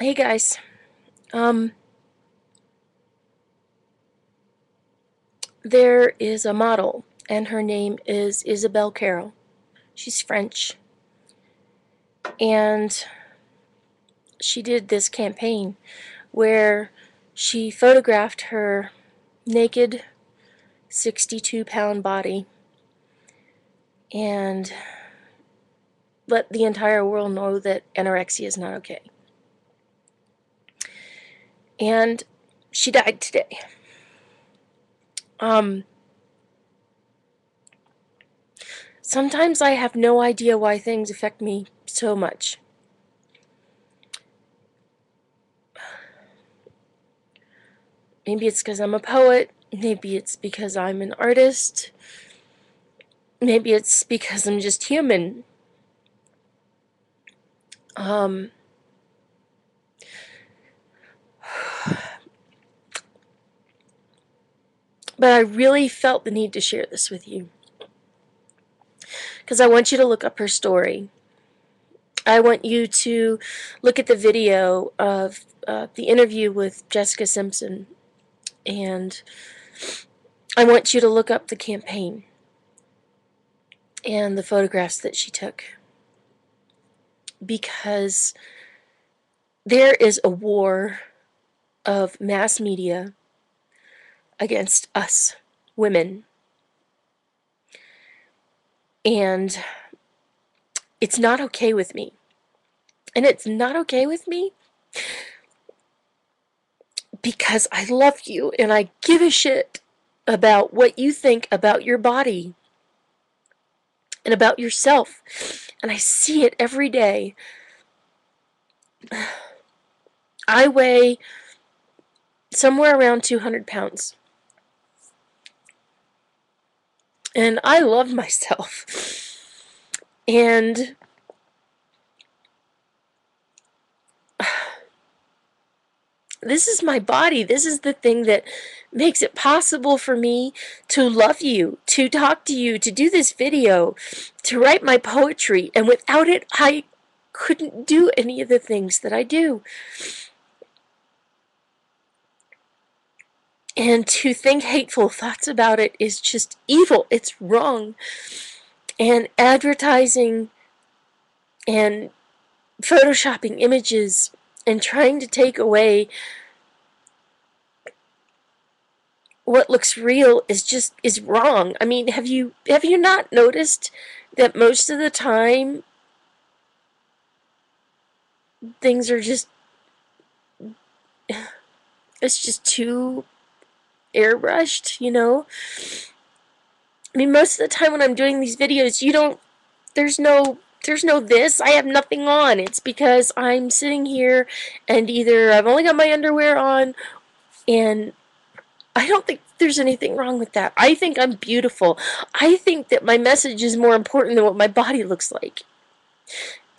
Hey guys, um, there is a model, and her name is Isabelle Caro. She's French, and she did this campaign where she photographed her naked 62-pound body and let the entire world know that anorexia is not okay. And she died today. Sometimes I have no idea why things affect me so much. Maybe it's because I'm a poet. Maybe it's because I'm an artist. Maybe it's because I'm just human. But I really felt the need to share this with you, because I want you to look up her story. I want you to look at the video of the interview with Jessica Simpson, and I want you to look up the campaign and the photographs that she took, because there is a war of mass media against us women, and it's not okay with me. And it's not okay with me because I love you and I give a shit about what you think about your body and about yourself. And I see it every day. I weigh somewhere around 200 pounds. And I love myself. And this is my body. This is the thing that makes it possible for me to love you, to talk to you, to do this video, to write my poetry. And without it, I couldn't do any of the things that I do. And to think hateful thoughts about it is just evil. It's wrong. And advertising and photoshopping images and trying to take away what looks real is wrong. I mean, have you not noticed that most of the time things are just, it's just too airbrushed, you know? I mean, most of the time when I'm doing these videos, there's no this, I have nothing on. It's because I'm sitting here and either I've only got my underwear on, and I don't think there's anything wrong with that. I think I'm beautiful. I think that my message is more important than what my body looks like.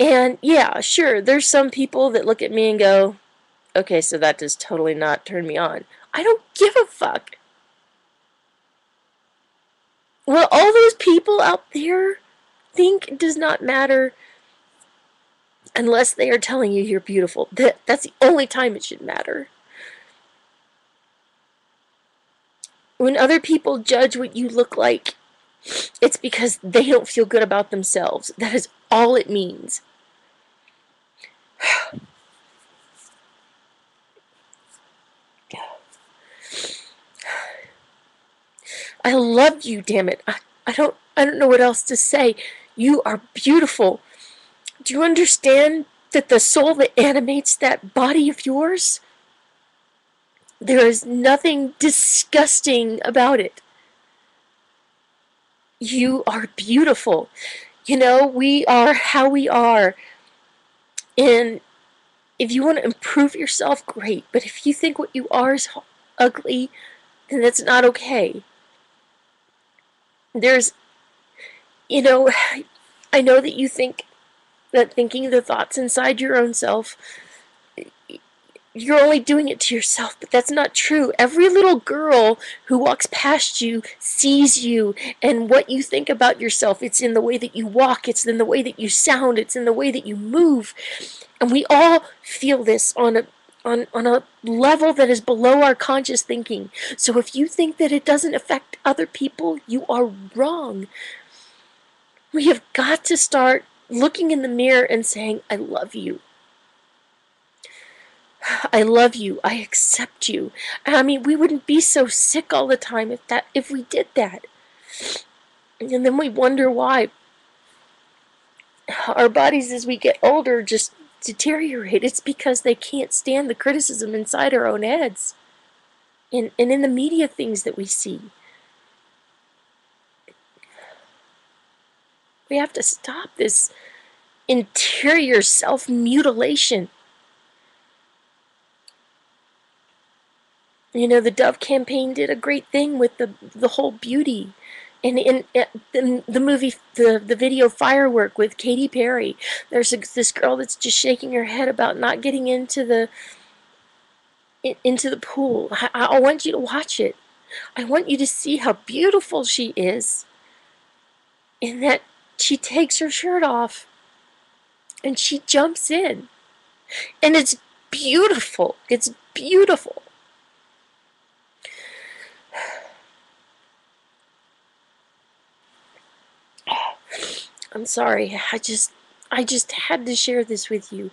And yeah, sure, there's some people that look at me and go, okay, so that does totally not turn me on. I don't give a fuck. What all those people out there think does not matter unless they are telling you you're beautiful. That's the only time it should matter. When other people judge what you look like, it's because they don't feel good about themselves. That is all it means. I love you, damn it. I don't know what else to say. You are beautiful. Do you understand that the soul that animates that body of yours, there is nothing disgusting about it. You are beautiful. You know, we are how we are. And if you want to improve yourself, great. But if you think what you are is ugly, then that's not okay. There's, you know, I know that you think that thinking the thoughts inside your own self, you're only doing it to yourself, but that's not true. Every little girl who walks past you sees you and what you think about yourself. It's in the way that you walk, it's in the way that you sound, it's in the way that you move. And we all feel this on a level that is below our conscious thinking. So if you think that it doesn't affect other people, you are wrong. We have got to start looking in the mirror and saying, I love you. I love you. I accept you. I mean, we wouldn't be so sick all the time if we did that. And then we wonder why our bodies as we get older just deteriorate. It's because they can't stand the criticism inside our own heads. And in the media things that we see. We have to stop this interior self-mutilation. You know, the Dove campaign did a great thing with the whole beauty. And in the movie, the video Firework with Katy Perry, there's this girl that's just shaking her head about not getting into the pool. I want you to watch it. I want you to see how beautiful she is. In that she takes her shirt off and she jumps in. And it's beautiful. It's beautiful. I'm sorry. I just had to share this with you.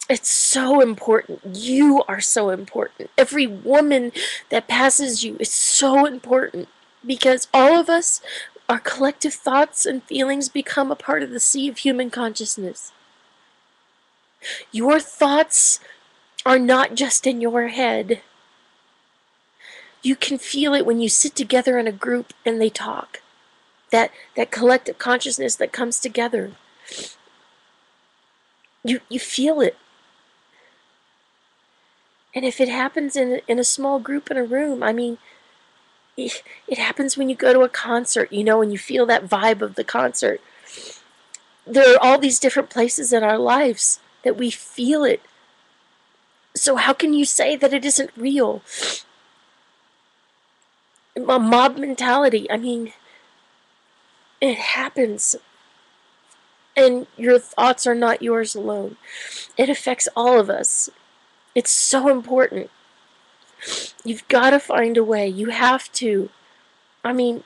It's so important. You are so important. Every woman that passes you is so important because all of us, our collective thoughts and feelings become a part of the sea of human consciousness. Your thoughts are not just in your head. You can feel it when you sit together in a group and they talk. That collective consciousness that comes together. You feel it. And if it happens in a small group in a room, I mean, it happens when you go to a concert, you know, and you feel that vibe of the concert. There are all these different places in our lives that we feel it. So how can you say that it isn't real? A mob mentality, I mean, it happens. And your thoughts are not yours alone. It affects all of us. It's so important. You've got to find a way. You have to. I mean,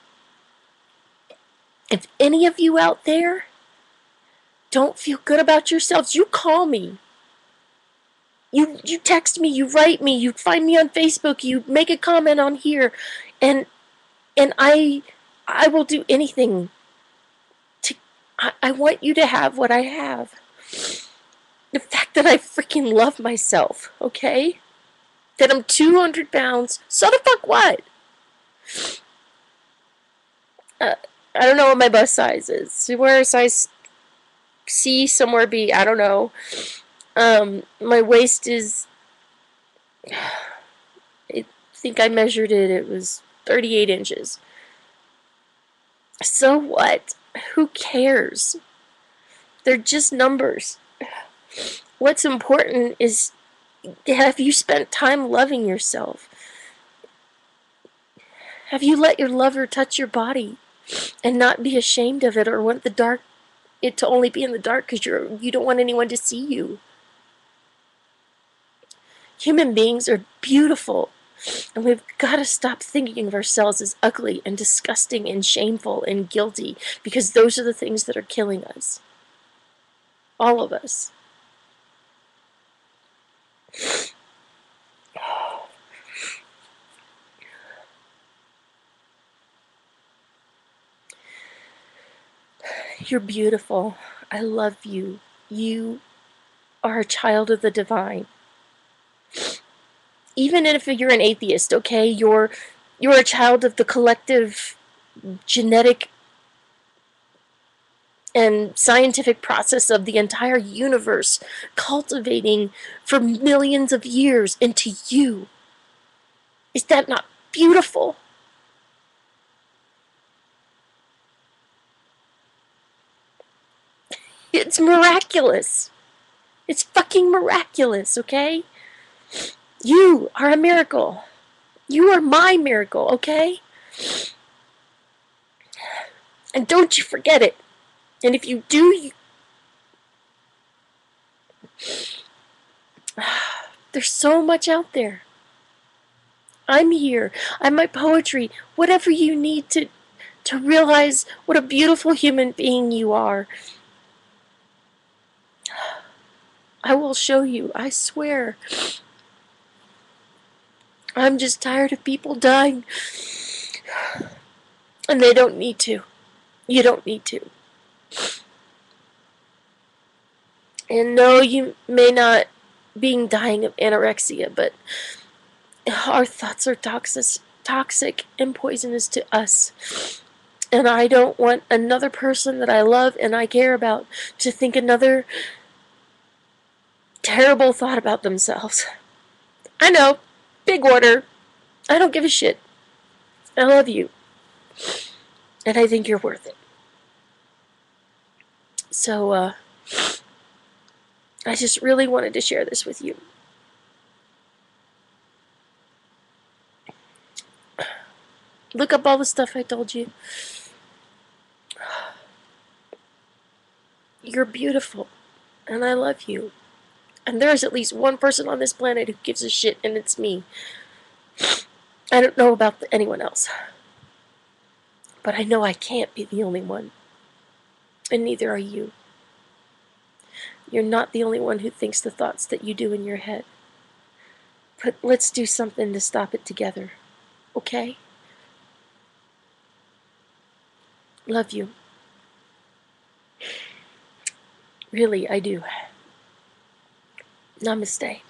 if any of you out there don't feel good about yourselves, you call me. You text me, you write me, you find me on Facebook, you make a comment on here, and I will do anything to. I want you to have what I have. The fact that I freaking love myself, okay? That I'm 200 pounds. So the fuck what? I don't know what my bust size is. So wear a size C, somewhere B. I don't know. My waist is. I think I measured it. It was 38 inches. So what? Who cares? They're just numbers. What's important is, have you spent time loving yourself? Have you let your lover touch your body and not be ashamed of it or want it to only be in the dark because you don't want anyone to see you? Human beings are beautiful, and we've got to stop thinking of ourselves as ugly and disgusting and shameful and guilty, because those are the things that are killing us. All of us. You're beautiful. I love you. You are a child of the divine. Even if you're an atheist, okay, you're a child of the collective genetic and scientific process of the entire universe cultivating for millions of years into you. Is that not beautiful? It's miraculous. It's fucking miraculous, okay? You are a miracle. You are my miracle, okay? And don't you forget it. And if you do, There's so much out there. I'm here. I'm my poetry. Whatever you need to realize what a beautiful human being you are. I will show you, I swear. I'm just tired of people dying. And they don't need to. You don't need to. And no, you may not be dying of anorexia, but our thoughts are toxic and poisonous to us. And I don't want another person that I love and I care about to think another terrible thought about themselves. I know, big order. I don't give a shit. I love you. And I think you're worth it. So, I just really wanted to share this with you. Look up all the stuff I told you. You're beautiful. And I love you. And there is at least one person on this planet who gives a shit, and it's me. I don't know about anyone else. But I know I can't be the only one. And neither are you. You're not the only one who thinks the thoughts that you do in your head. But let's do something to stop it together. Okay? Love you. Really, I do. Namaste.